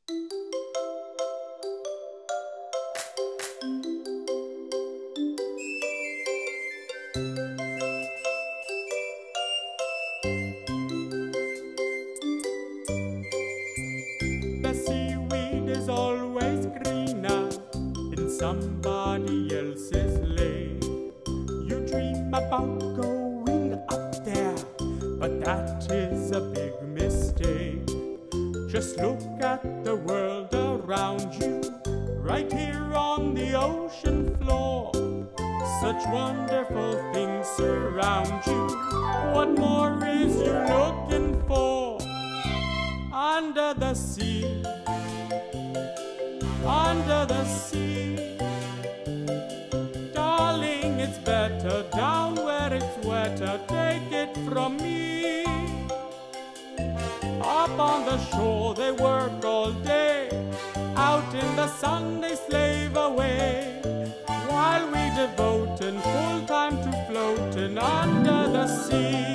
The seaweed is always greener in somebody else's lake. You dream about going up there, but that is a big mistake. Just look at the world around you, right here on the ocean floor. Such wonderful things surround you. What more is you looking for? Under the sea, under the sea. Darling, it's better down where it's wetter. Take it from me. Up on the shore they work all day, out in the sun they slave away, while we devote full time to floating under the sea.